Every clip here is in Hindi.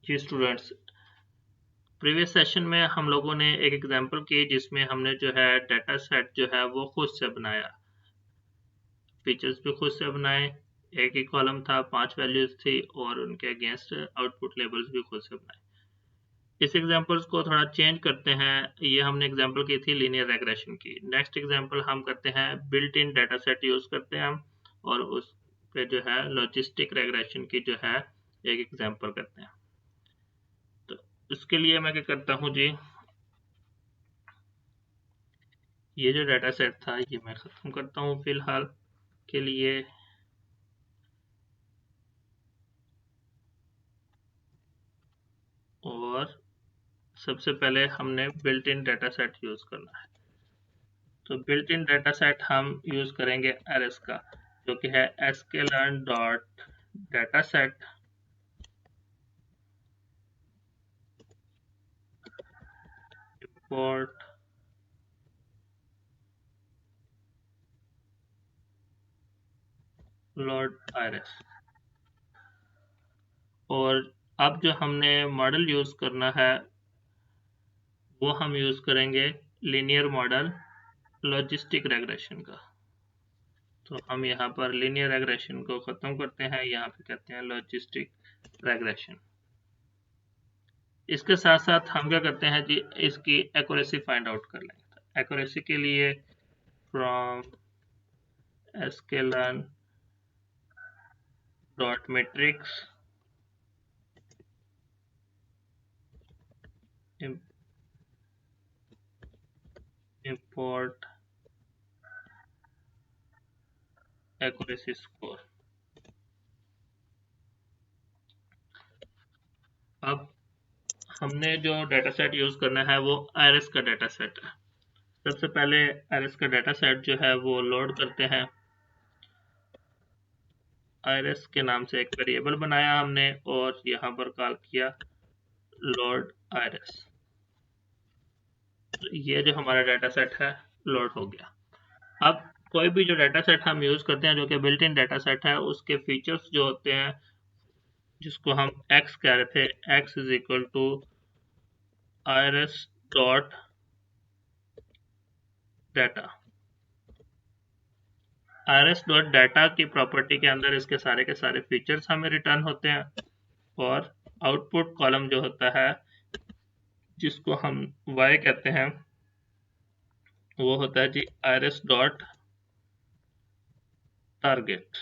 जी स्टूडेंट्स, प्रीवियस सेशन में हम लोगों ने एक एग्जांपल की जिसमें हमने जो है डाटा सेट जो है वो खुद से बनाया, फीचर्स भी खुद से बनाए। एक ही कॉलम था, 5 वैल्यूज थी और उनके अगेंस्ट आउटपुट लेबल्स भी खुद से बनाए। इस एग्जांपल्स को थोड़ा चेंज करते हैं। ये हमने एग्जांपल की थी लीनियर रेग्रेशन की। नेक्स्ट एग्जांपल हम करते हैं built in data set use करते हैं हम, और उस पे जो है लॉजिस्टिक रेग्रेशन की जो है एक एग्जांपल करते हैं। तो इसके लिए मैं क्या करता हूँ जी, ये जो डाटा सेट था ये मैं ख़त्म करता हूँ फिलहाल के लिए। और सबसे पहले हमने built in data set use करना है। तो बिल्ट इन डाटा सेट हम यूज़ करेंगे एरएस का, जो कि है sklearn dot data set import load iris। और अब जो हमने मॉडल यूज़ करना है वो हम यूज़ करेंगे लीनियर मॉडल लॉजिस्टिक रेग्रेशन का। तो हम यहाँ पर लीनियर रेग्रेशन को ख़त्म करते हैं, यहाँ पे कहते हैं लॉजिस्टिक रेग्रेशन। इसके साथ साथ हम क्या करते हैं जी, इसकी एक्यूरेसी फाइंड आउट कर लेंगे। तो एक्यूरेसी के लिए from sklearn dot matrix import accuracy score। अब हमने जो डाटा सेट यूज करना है वो आईरिस का डाटा सेट है। सबसे पहले आईरिस का डाटा सेट जो है वो लोड करते हैं। आईरिस के नाम से एक वेरिएबल बनाया हमने और यहाँ पर कॉल किया लोड आईरिस। तो ये जो हमारा डाटा सेट है लोड हो गया। अब कोई भी जो डाटा सेट हम यूज करते हैं जो कि बिल्ट इन डाटा सेट है, उसके फीचर्स जो होते हैं जिसको हम x कह रहे थे, x is equal to iris dot data. iris dot data की प्रॉपर्टी के अंदर इसके सारे के सारे फीचर्स हमें रिटर्न होते हैं, और आउटपुट कॉलम जो होता है जिसको हम y कहते हैं वो होता है जी iris dot target,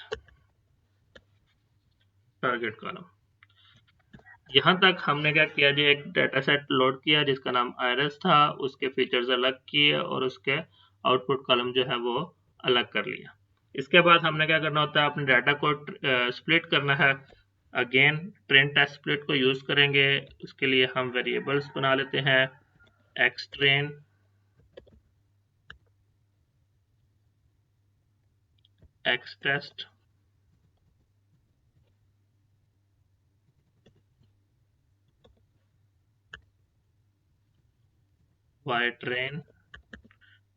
target column. यहाँ तक हमने क्या किया जी, एक डाटा सेट लोड किया जिसका नाम आईरिस था, उसके फीचर्स अलग किए और उसके आउटपुट कॉलम जो है वो अलग कर लिया। इसके बाद हमने क्या करना होता है, अपने डाटा को स्प्लिट करना है। अगेन ट्रेन टेस्ट स्प्लिट को यूज करेंगे। उसके लिए हम वेरिएबल्स बना लेते हैं, X train, X test, Y train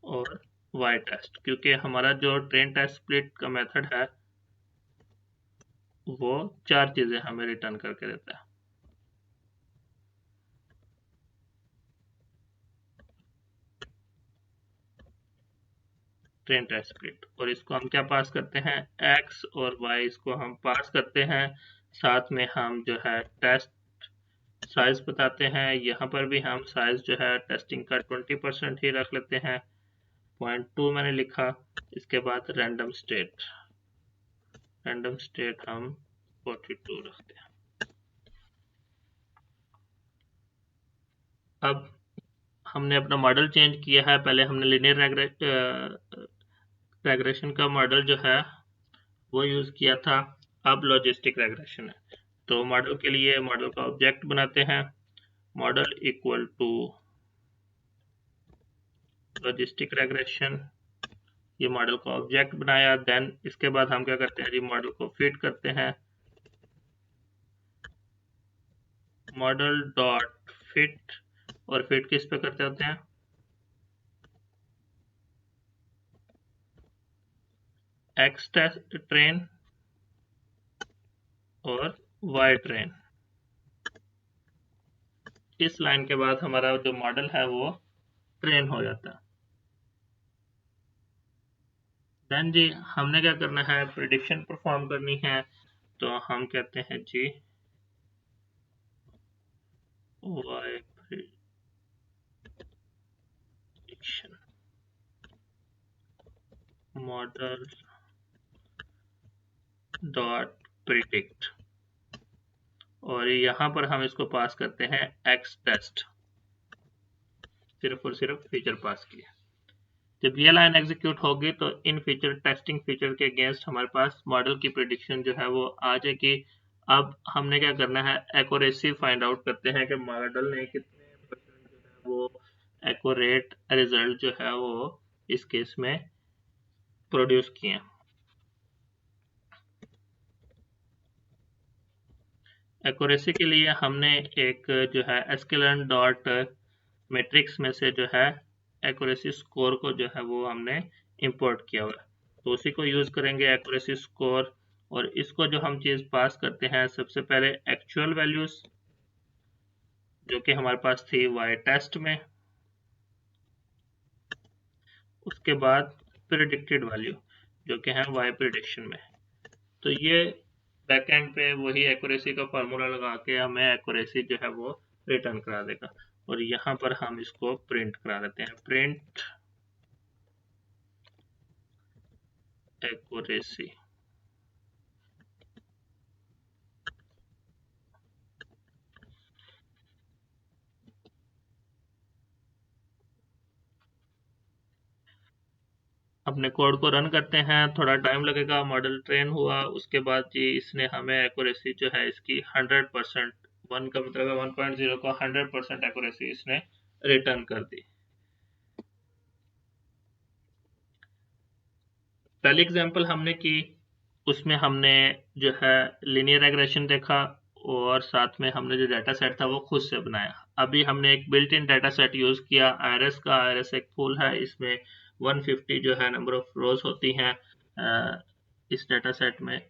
और वाई टेस्ट। क्योंकि हमारा जो ट्रेन टेस्ट स्प्लिट का मेथड है वो 4 चीजें हमें रिटर्न करके देता है। ट्रेन टेस्ट स्प्लिट, और इसको हम क्या पास करते हैं, x और y, इसको हम पास करते हैं। साथ में हम जो है टेस्ट साइज बताते हैं। यहाँ पर भी हम साइज जो है टेस्टिंग का 20% ही रख लेते हैं, 0.2 मैंने लिखा। इसके बाद रैंडम स्टेट हम 42 रखते हैं। अब हमने अपना मॉडल चेंज किया है। पहले हमने लीनियर रेग्रेशन का मॉडल जो है वो यूज किया था, अब लॉजिस्टिक रेग्रेशन है। तो मॉडल के लिए मॉडल का ऑब्जेक्ट बनाते हैं, model equal to logistic regression. ये मॉडल का ऑब्जेक्ट बनाया। देन इसके बाद हम क्या करते हैं जी, मॉडल को फिट करते हैं, मॉडल डॉट फिट। और फिट किस पे करते होते हैं, एक्स ट्रेन और वाई ट्रेन। इस लाइन के बाद हमारा जो मॉडल है वो ट्रेन हो जाता है। देन जी हमने क्या करना है, प्रिडिक्शन परफॉर्म करनी है। तो हम कहते हैं जी y prediction model dot predict, और यहाँ पर हम इसको पास करते हैं एक्स टेस्ट, सिर्फ और सिर्फ फीचर पास किया। जब ये लाइन एग्जीक्यूट होगी तो इन फीचर टेस्टिंग फीचर के अगेंस्ट हमारे पास मॉडल की प्रिडिक्शन जो है वो आ जाएगी। अब हमने क्या करना है, एक्यूरेसी फाइंड आउट करते हैं कि मॉडल ने कितने परसेंट जो है वो एक्यूरेट रिजल्ट जो है वो इस केस में प्रोड्यूस किए। एक्यूरेसी के लिए हमने एक जो है sklearn डॉट मैट्रिक्स में से जो है एक्यूरेसी स्कोर को जो है वो हमने इंपोर्ट किया हुआ है, तो उसी को यूज करेंगे एक्यूरेसी स्कोर। और इसको जो हम चीज पास करते हैं, सबसे पहले एक्चुअल वैल्यूज जो कि हमारे पास थी वाई टेस्ट में, उसके बाद प्रिडिक्टेड वैल्यू जो कि है वाई प्रिडिक्शन में। तो ये बैकएंड पे वही एक्यूरेसी का फार्मूला लगा के हमें एक्यूरेसी जो है वो रिटर्न करा देगा। और यहाँ पर हम इसको प्रिंट करा देते हैं, प्रिंट एक्यूरेसी। अपने कोड को रन करते हैं, थोड़ा टाइम लगेगा, मॉडल ट्रेन हुआ, उसके बाद जी इसने हमें एक्यूरेसी जो है इसकी 100%, 1 का मतलब है 1.0 को 100% एक्यूरेसी इसने रिटर्न कर दी। पहली एग्जांपल हमने की, उसमें हमने जो है लीनियर रिग्रेशन देखा, और साथ में हमने जो डाटा सेट था वो खुद से बनाया। अभी हमने एक built in data set use किया आईआरएस का। आईआरएस एक फूल है, इसमें 150 जो है नंबर ऑफ रोज होती हैं इस डाटा सेट में,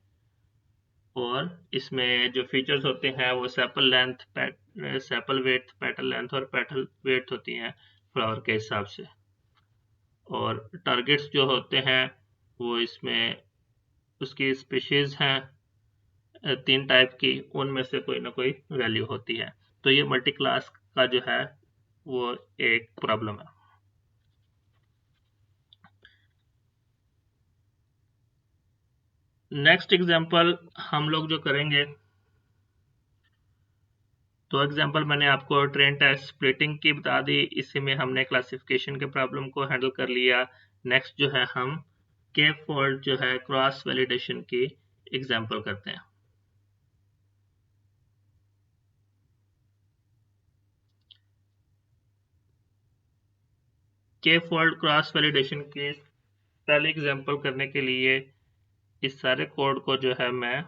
और इसमें जो फीचर्स होते हैं वो sepal length, sepal weight, petal length और पेटल वेट होती हैं फ्लावर के हिसाब से। और टारगेट्स जो होते हैं वो इसमें उसकी स्पीशीज हैं 3 टाइप की, उनमें से कोई ना कोई वैल्यू होती है। तो ये मल्टी क्लास का जो है वो एक प्रॉब्लम है। नेक्स्ट एग्जांपल हम लोग जो करेंगे, तो एग्जांपल मैंने आपको ट्रेन टेस्ट स्प्लिटिंग की बता दी, इसी में हमने क्लासिफिकेशन के प्रॉब्लम को हैंडल कर लिया। नेक्स्ट जो है हम के फोल्ड जो है क्रॉस वैलिडेशन की एग्जांपल करते हैं। के फोल्ड क्रॉस वैलिडेशन की पहली एग्जांपल करने के लिए इस सारे कोड को जो है मैं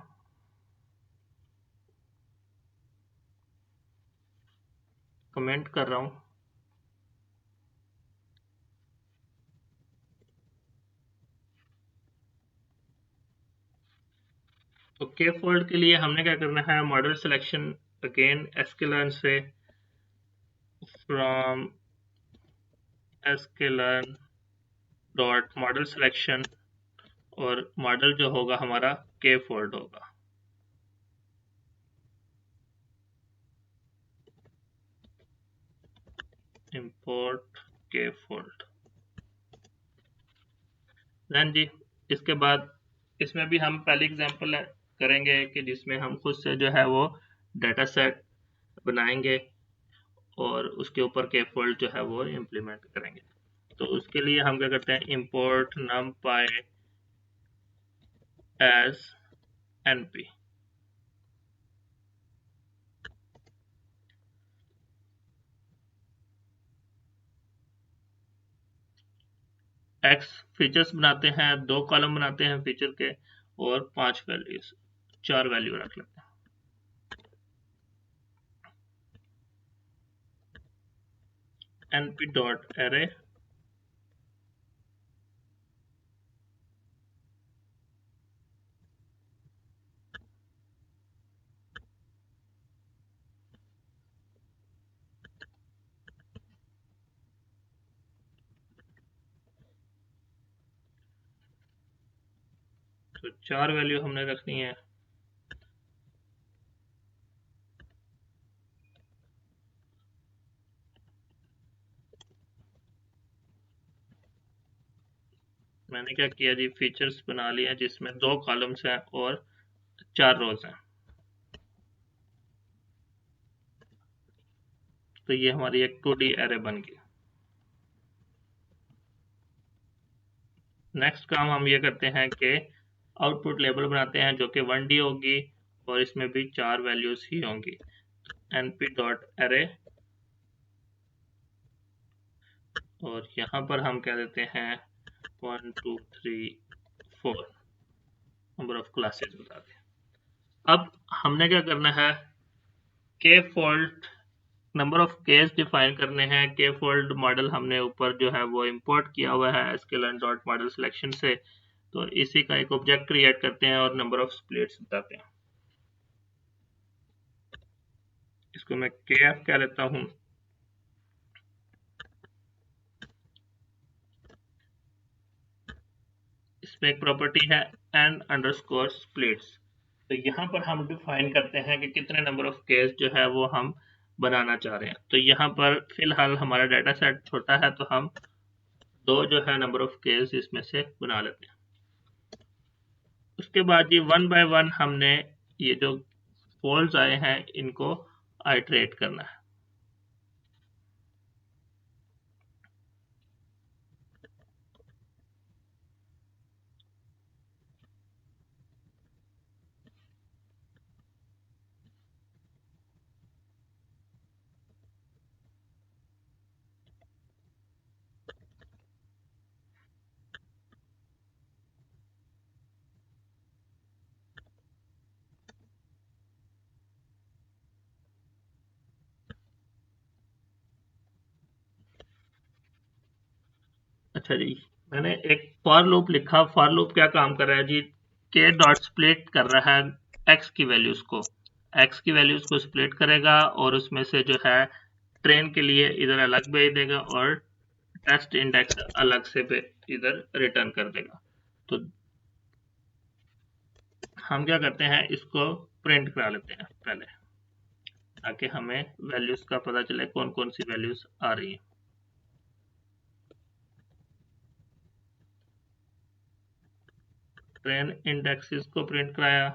कमेंट कर रहा हूं। तो के फोल्ड के लिए हमने क्या करना है, मॉडल सिलेक्शन अगेन sklearn से, from sklearn dot model selection, और मॉडल जो होगा हमारा के फोल्ड होगा। इंपोर्ट के फोल्ड। देन जी इसके बाद इसमें भी हम पहली एग्जांपल करेंगे कि जिसमें हम खुद से जो है वो डाटा सेट बनाएंगे और उसके ऊपर के फोल्ड जो है वो इम्प्लीमेंट करेंगे। तो उसके लिए हम क्या करते हैं, import numpy as np। X features बनाते हैं, 2 कॉलम बनाते हैं फीचर के, और 5 वैल्यूज, 4 वैल्यू रख लेते हैं। np डॉट array तो 4 वैल्यू हमने रखनी है। मैंने क्या किया जी, फीचर्स बना लिया जिसमें 2 कॉलम्स हैं और 4 रोज हैं। तो ये हमारी एक 2D एरे बन गई। नेक्स्ट काम हम ये करते हैं कि आउटपुट लेबल बनाते हैं जो कि 1D होगी और इसमें भी 4 वैल्यूज ही होंगी। np.array और यहाँ पर हम कह देते हैं 1 2 3 4 नंबर ऑफ क्लासेस बता दें। अब हमने क्या करना है, के fold number of case define करने हैं। के फोल्ड मॉडल हमने ऊपर जो है वो इंपोर्ट किया हुआ है sklearn डॉट मॉडल सिलेक्शन से। तो इसी का एक ऑब्जेक्ट क्रिएट करते हैं और नंबर ऑफ स्प्लिट्स बताते हैं। इसको मैं kf कह लेता हूं। इसमें एक प्रॉपर्टी है n अंडरस्कोर स्प्लिट्स। तो यहाँ पर हम डिफाइन करते हैं कि कितने नंबर ऑफ केस जो है वो हम बनाना चाह रहे हैं। तो यहाँ पर फिलहाल हमारा डाटा सेट छोटा है तो हम 2 जो है नंबर ऑफ केस इसमें से बना लेते हैं। उसके बाद ये 1 बाय 1 हमने ये जो फोल्ड्स आए हैं इनको आइटरेट करना है। अच्छा जी, मैंने एक फॉर लूप लिखा। फॉर लूप क्या काम कर रहा है जी, के डॉट स्प्लिट कर रहा है एक्स की वैल्यूज को। एक्स की वैल्यूज को स्प्लिट करेगा और उसमें से जो है ट्रेन के लिए इधर अलग भेज देगा और टेस्ट इंडेक्स अलग से इधर रिटर्न कर देगा। तो हम क्या करते हैं, इसको प्रिंट करा लेते हैं पहले, ताकि हमें वैल्यूज का पता चले कौन कौन सी वैल्यूज आ रही है। ट्रेन इंडेक्सेस को प्रिंट कराया।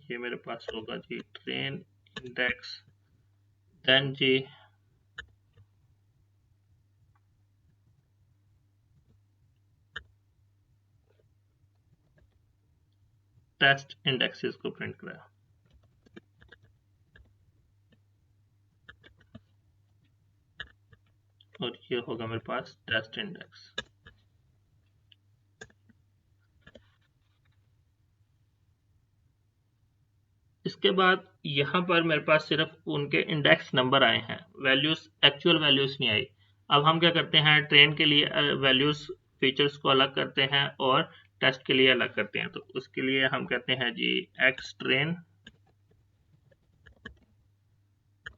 ये मेरे पास होगा जी ट्रेन इंडेक्स, देन जी टेस्ट इंडेक्सेस को प्रिंट कराया। और ये होगा मेरे पास टेस्ट इंडेक्स। इसके बाद यहाँ पर मेरे पास सिर्फ उनके इंडेक्स नंबर आए हैं, वैल्यूज एक्चुअल वैल्यूज नहीं आई। अब हम क्या करते हैं, ट्रेन के लिए वैल्यूज फीचर्स को अलग करते हैं और टेस्ट के लिए अलग करते हैं। तो उसके लिए हम कहते हैं जी x train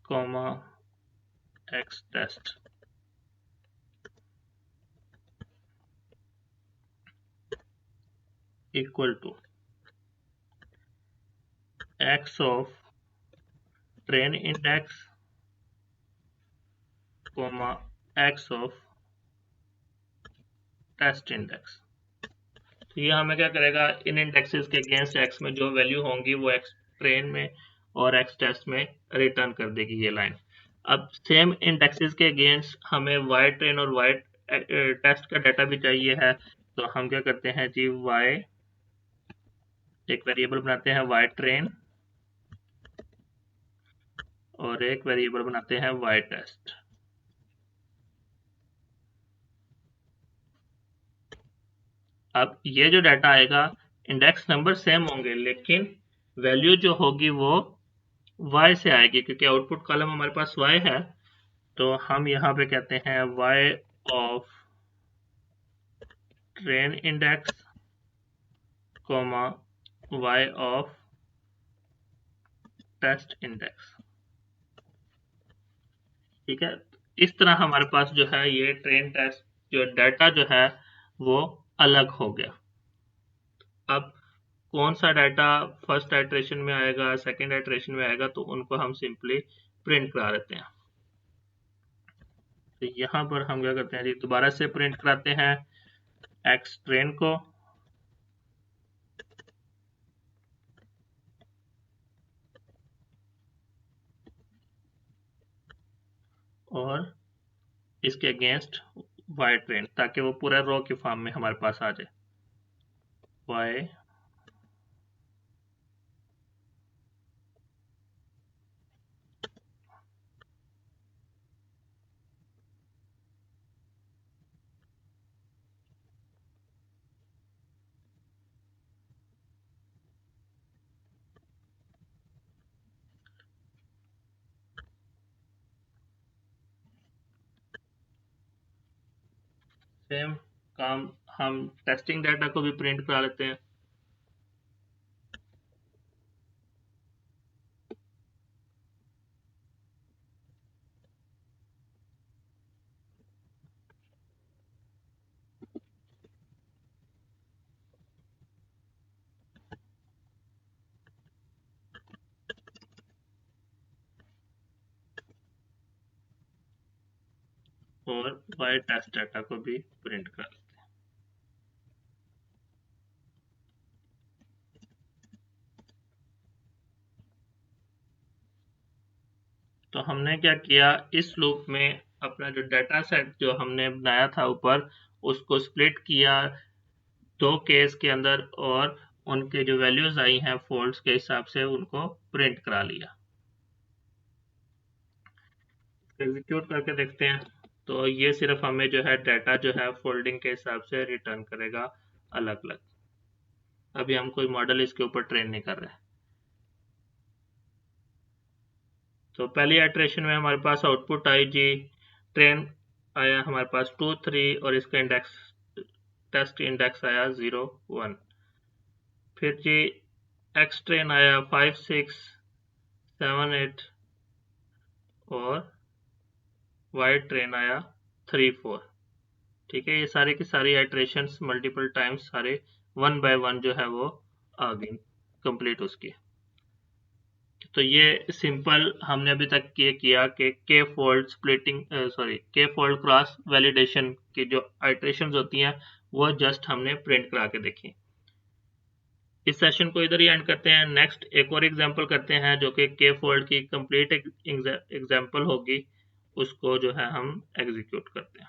comma x test equal to x of train index comma x of test index. तो ये हमें क्या करेगा, इन इंडेक्सेस के अगेंस्ट एक्स में जो वैल्यू होंगी वो एक्स ट्रेन में और एक्स टेस्ट में रिटर्न कर देगी ये लाइन। अब सेम इंडेक्सेस के अगेंस्ट हमें वाई ट्रेन और वाई टेस्ट का डाटा भी चाहिए है। तो हम क्या करते हैं जी, वाई एक वेरिएबल बनाते हैं वाई ट्रेन और एक वेरिएबल बनाते हैं वाई टेस्ट। अब ये जो डाटा आएगा, इंडेक्स नंबर सेम होंगे लेकिन वैल्यू जो होगी वो y से आएगी, क्योंकि आउटपुट कॉलम हमारे पास y है। तो हम यहाँ पे कहते हैं y of train index comma y of test index. ठीक है, इस तरह हमारे पास जो है ये ट्रेन टेस्ट जो डाटा जो है वो अलग हो गया। अब कौन सा डाटा फर्स्ट आइट्रेशन में आएगा, सेकेंड आइट्रेशन में आएगा, तो उनको हम सिंपली प्रिंट करा देते हैं। तो यहाँ पर हम क्या करते हैं जी, दोबारा से प्रिंट कराते हैं एक्स ट्रेन को, और इसके अगेंस्ट वाई ट्रेन, ताकि वो पूरा रो के फॉर्म में हमारे पास आ जाए। वाई सेम काम हम टेस्टिंग डाटा को भी प्रिंट करा लेते हैं। और वाई टेस्ट डाटा को भी प्रिंट करा लेते हैं। तो हमने क्या किया, इस लूप में अपना जो डाटा सेट जो हमने बनाया था ऊपर, उसको स्प्लिट किया दो केस के अंदर, और उनके जो वैल्यूज आई हैं फोल्ड्स के हिसाब से उनको प्रिंट करा लिया। एग्जीक्यूट करके देखते हैं, तो ये सिर्फ हमें जो है डाटा जो है फोल्डिंग के हिसाब से रिटर्न करेगा अलग अलग। अभी हम कोई मॉडल इसके ऊपर ट्रेन नहीं कर रहे। तो पहली इटरेशन में हमारे पास आउटपुट आई जी ट्रेन आया हमारे पास 2 3, और इसका इंडेक्स टेस्ट इंडेक्स आया 0 1। फिर जी एक्स ट्रेन आया 5 6 7 8, और वाई ट्रेन आया 3 4। ठीक है, ये सारी की सारी आइट्रेशंस मल्टीपल टाइम्स सारे 1 बाय 1 जो है वो आ गई कंप्लीट उसकी। तो ये सिंपल हमने अभी तक ये किया कि के फोल्ड स्प्लिटिंग के फोल्ड क्रॉस वैलिडेशन की जो आइट्रेशंस होती हैं वो जस्ट हमने प्रिंट करा के देखी। इस सेशन को इधर ही एंड करते हैं। नेक्स्ट एक और एग्जांपल करते हैं जो कि के फोल्ड की कंप्लीट एग्जांपल होगी, उसको जो है हम एग्जीक्यूट करते हैं।